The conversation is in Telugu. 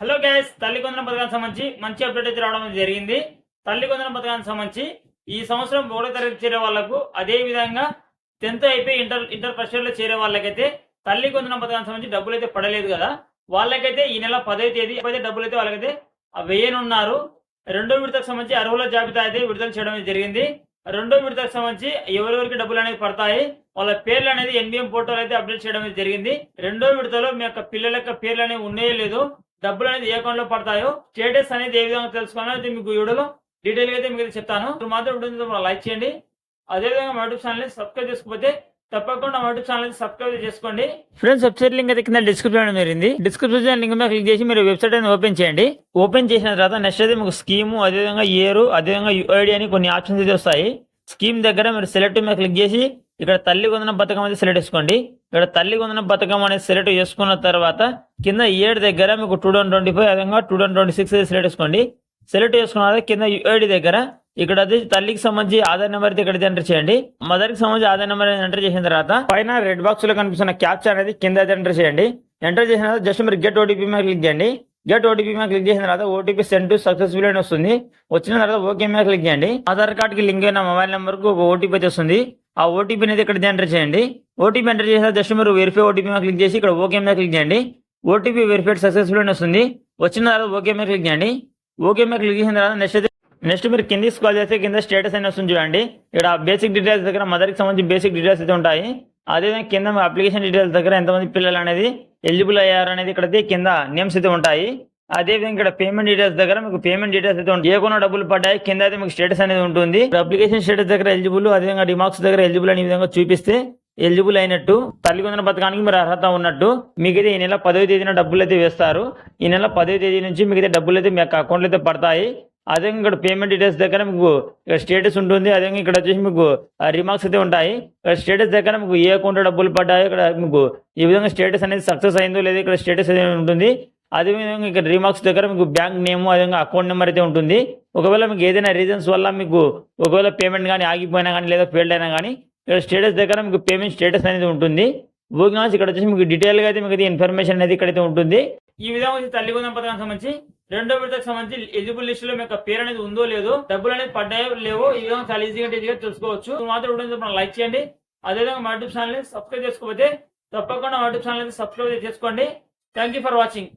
హలో గైస్, తల్లి కొందరం పథకానికి సంబంధించి మంచి అప్డేట్ అయితే రావడం జరిగింది. తల్లి కొందరం పథకానికి సంబంధించి ఈ సంవత్సరం 3వ తరగతి చేరే వాళ్లకు, అదే విధంగా 10th అయిపోయి ఇంటర్ ఫస్ట్ ఇయర్ లో చేరే వాళ్ళకైతే తల్లి కొందరం పథకానికి సంబంధించి డబ్బులు అయితే పడలేదు కదా, వాళ్ళకైతే ఈ నెల 10వ తేదీ డబ్బులు అయితే వాళ్ళకైతే వేయనున్నారు. రెండో విడతకు సంబంధించి అర్హుల జాబితా అయితే విడుదల చేయడం జరిగింది. రెండో విడతకు సంబంధించి ఎవరెవరికి డబ్బులు అనేది పడతాయి, వాళ్ళ పేర్లు అనేది ఎన్బిఎం పోర్టల్ అయితే అప్డేట్ చేయడం జరిగింది. రెండో విడతలో మీ యొక్క పిల్లల యొక్క పేర్లు అనేవి ఉన్నాయో లేదో, డబ్బులు అనేది ఏ అకౌంట్ లో పడతాయో, స్టేటస్ అనేది ఏ విధంగా తెలుసుకోవాలో మీకు వీడియోలో డీటెయిల్ గా అయితే మీకు చెప్తాను. మాత్రం వీడియో లైక్ చేయండి. అదేవిధంగా మా యూట్యూబ్ ఛానల్ సబ్స్క్రైబ్ చేసుకోకపోతే తప్పకుండా మా యూట్యూబ్ ఛానల్ సబ్స్క్రైబ్ చేసుకోండి. ఫ్రెండ్స్, వెబ్సైట్ లింక్ అయితే కింద డిస్క్రిప్షన్ జరిగింది. డిస్క్రిప్షన్ లింక్ మీద క్లిక్ చేసి మీరు వెబ్సైట్ అనేది ఓపెన్ చేయండి. ఓపెన్ చేసిన తర్వాత నెక్స్ట్ అయితే మీకు స్కీము, అదేవిధంగా ఇయర్, అదేవిధంగా యుఐడి అని కొన్ని ఆప్షన్స్ అయితే వస్తాయి. స్కీమ్ దగ్గర మీరు సెలెక్ట్ మీద క్లిక్ చేసి ఇక్కడ తల్లి కొందరం పథకం అనేది సెలెక్ట్ చేసుకోండి. ఇక్కడ తల్లి కొందరం పథకం అనేది సెలెక్ట్ చేసుకున్న తర్వాత కింద ఇయర్ దగ్గర మీకు 2025 అదేవిధంగా 2026 సెలెక్ట్ చేసుకోండి. సెలెక్ట్ చేసుకున్న కింద యుఐడి దగ్గర ఇక్కడ తల్లికి సంబంధించి ఆధార్ నెంబర్ అయితే ఇక్కడ ఎంటర్ చేయండి. మదర్ కి సంబంధించి ఆధార్ నెంబర్ ఎంటర్ చేసిన తర్వాత పైన రెడ్ బాక్స్ లో కనిపిస్తున్న క్యాప్చర్ అనేది కింద అయితే ఎంటర్ చేయండి. ఎంటర్ చేసిన తర్వాత జస్ట్ మీరు గెట్ ఓటీపీ మీద క్లిక్ చేయండి. గెట్ ఓటీపీ మీద క్లిక్ చేసిన తర్వాత ఓటీపీ సెండ్ టు సక్సెస్ఫుల్ అని వస్తుంది. వచ్చిన తర్వాత ఓకే మీద క్లిక్ చేయండి. ఆధార్ కార్డ్ కి లింక్ అయిన మొబైల్ నెంబర్ కు ఒక ఓటీపీ అయితే వస్తుంది. ఆ ఓటీపీ అనేది ఇక్కడ ఎంటర్ చేయండి. ఓటీపీ ఎంటర్ చేసిన జస్ట్ మీరు వెరిఫై ఓటీపీ మీద క్లిక్ చేసి ఇక్కడ ఓకే మీద క్లిక్ చేయండి. ఓటీపీ వెరిఫైడ్ సక్సెస్ఫుల్ అని వస్తుంది. వచ్చిన తర్వాత ఓకే మీద క్లిక్ చేయండి. ఓకే మీద క్లిక్ చేసిన తర్వాత నెక్స్ట్ మీరు కింది స్క్రోల్ చేస్తే కింద స్టేటస్ అని వస్తుంది చూడండి. ఇక్కడ బేసిక్ డీటెయిల్స్ దగ్గర మదర్ కి సంబంధించి బేసిక్ డీటెయిల్స్ అయితే ఉంటాయి. అదేవిధంగా కింద అప్లికేషన్ డీటెయిల్స్ దగ్గర ఎంతమంది పిల్లలు అనేది ఎలిజిబుల్ అయ్యారు అనేది ఇక్కడ కింద నేమ్స్ అయితే ఉంటాయి. అదేవిధంగా ఇక్కడ పేమెంట్ డీటెయిల్స్ దగ్గర మీకు పేమెంట్ డీటెయిల్స్ అయితే ఉంటాయి. ఏ కొన్న డబ్బులు పడ్డాయి కింద అయితే మీకు స్టేటస్ అనేది ఉంటుంది. అప్లికేషన్ స్టేటస్ దగ్గర ఎలిజిబుల్, అదేవిధంగా రిమార్క్స్ దగ్గర ఎలిజిబుల్ అనే విధంగా చూపిస్తే ఎలిజిబుల్ అయినట్టు, తల్లి కొందరం పథకానికి మీరు అర్హత ఉన్నట్టు. మీకైతే ఈ నెల 10వ తేదీన డబ్బులు అయితే వేస్తారు. ఈ నెల 10వ తేదీ నుంచి మీకైతే డబ్బులు అయితే మీ యొక్క అకౌంట్లో అయితే పడతాయి. అదేవిధంగా ఇక్కడ పేమెంట్ డీటెయిల్స్ దగ్గర మీకు స్టేటస్ ఉంటుంది. అదేవిధంగా ఇక్కడ వచ్చేసి మీకు రిమార్క్స్ అయితే ఉంటాయి. ఇక్కడ స్టేటస్ దగ్గర మీకు ఏ అకౌంట్ డబ్బులు పడ్డాయో ఇక్కడ మీకు ఈ విధంగా స్టేటస్ అనేది సక్సెస్ అయిందో లేదో ఇక్కడ స్టేటస్ అనేది ఉంటుంది. అదేవిధంగా ఇక్కడ రిమార్క్స్ దగ్గర మీకు బ్యాంక్ నేమ్, అదేవిధంగా అకౌంట్ నెంబర్ అయితే ఉంటుంది. ఒకవేళ మీకు ఏదైనా రీజన్స్ వల్ల మీకు ఒకవేళ పేమెంట్ కానీ ఆగిపోయినా కానీ లేదా ఫెయిల్డ్ అయినా కానీ ఇక్కడ స్టేటస్ దగ్గర మీకు పేమెంట్ స్టేటస్ అనేది ఉంటుంది. ఓకే, ఇక్కడ వచ్చేసి మీకు డీటెయిల్గా అయితే మీకు ఇన్ఫర్మేషన్ అనేది ఇక్కడైతే ఉంటుంది. ఈ విధంగా తల్లి కొందరం పథకానికి సంబంధించి రెండో విడతకు సంబంధించి ఎలిజిబుల్ లిస్ట్ లో మీకు పేరు అనేది ఉందో లేదో, డబ్బులు అనేది పడ్డాయో లేవో ఈ విధంగా చాలా ఈజీగా తెలుసుకోవచ్చు. మాత్రం వీడియో లైక్ చేయండి. అదేవిధంగా మా యూట్యూబ్ ఛానల్ సబ్స్క్రైబ్ చేసుకోకపోతే తప్పకుండా మా యూట్యూబ్ ఛానల్ సబ్స్క్రైబ్ చేసుకోండి. Thank you for watching.